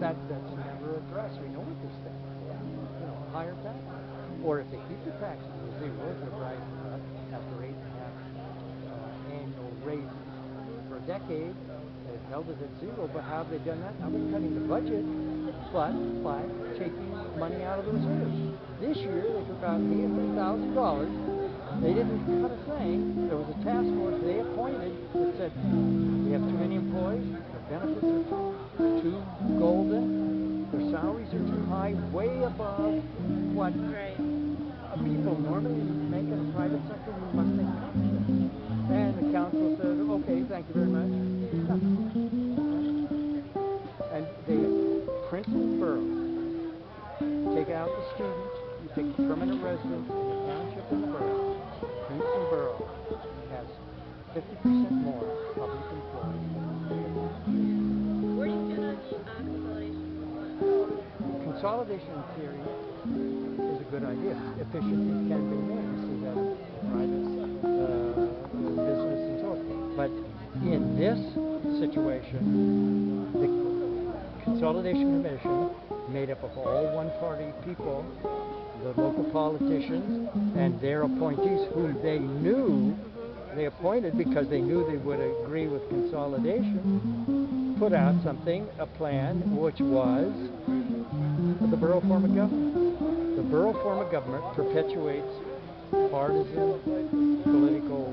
that's never addressed. We know what this thing is for. You know, higher taxes. Or if they keep the taxes at zero, they're rising up after 8.5 annual raises for a decade. They've held it at zero, but how have they done that? Not by cutting the budget, but by taking money out of the reserves. This year, they took out $800,000. They didn't cut a thing. There was a task force they appointed that said, we have too many employees, their benefits are too golden, their salaries are too high, way above what people normally make in the private sector. We must make cuts. And the council says, okay, thank you very much. And they, Princeton Borough, take out the students, you take the permanent residents in the township and the borough. Princeton Borough has 50% more public employees than the state of Maine. Where do you stand on the consolidation? Consolidation in theory is a good idea. Efficiencies can be made. You see that in private business and so on. But in this situation, the Consolidation Commission, made up of all one-party people, the local politicians and their appointees, whom they knew they appointed because they knew they would agree with consolidation, put out something, a plan, which was the borough form of government. The borough form of government perpetuates partisan political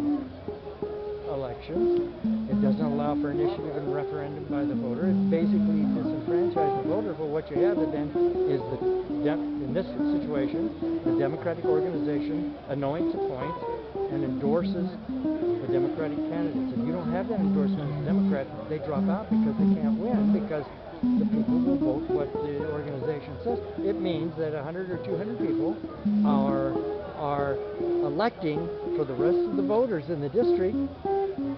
elections. It doesn't allow for initiative and referendum by the voter. It basically disenfranchises the voter. But what you have then is in this situation, the Democratic organization anoints, appoints, and endorses the Democratic candidates. If you don't have that endorsement as a Democrat, they drop out because they can't win, because the people will vote what the organization says. It means that 100 or 200 people are electing for the rest of the voters in the district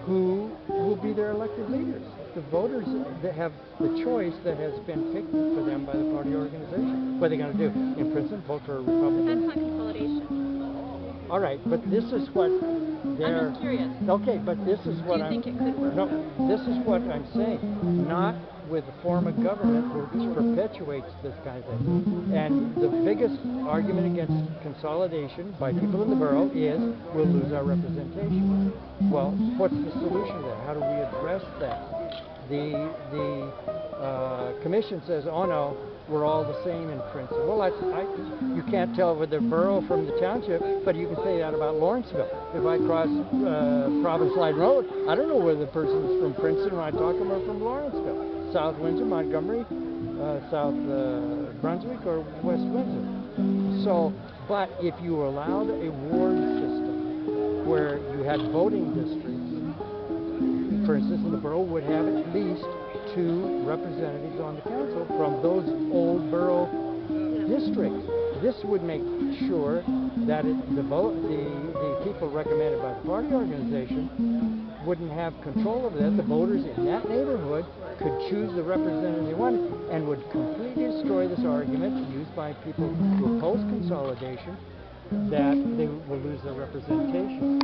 who will be their elected leaders. The voters that have the choice that has been picked for them by the party organization. What are they going to do? In Princeton, vote for a Republican? Depends on consolidation. All right, but this is what they're... I'm just curious. Okay, but this is what Do you think it could work? No, this is what I'm saying. Not with a form of government which perpetuates this kind of thing. And the biggest argument against consolidation by people in the borough is we'll lose our representation. Well, what's the solution to that? How do we address that? The commission says, oh no, we're all the same in Princeton. Well, you can't tell with the borough from the township, but you can say that about Lawrenceville. If I cross Province Line Road, I don't know whether the person is from Princeton when I talk to them or from Lawrenceville. South Windsor, Montgomery, South Brunswick, or West Windsor. So, but if you allowed a ward system where you had voting districts, for instance, the borough would have at least 2 representatives on the council from those old borough districts. This would make sure that the people recommended by the party organization wouldn't have control over that. The voters in that neighborhood could choose the representative they wanted, and would completely destroy this argument used by people who oppose consolidation that they will lose their representation.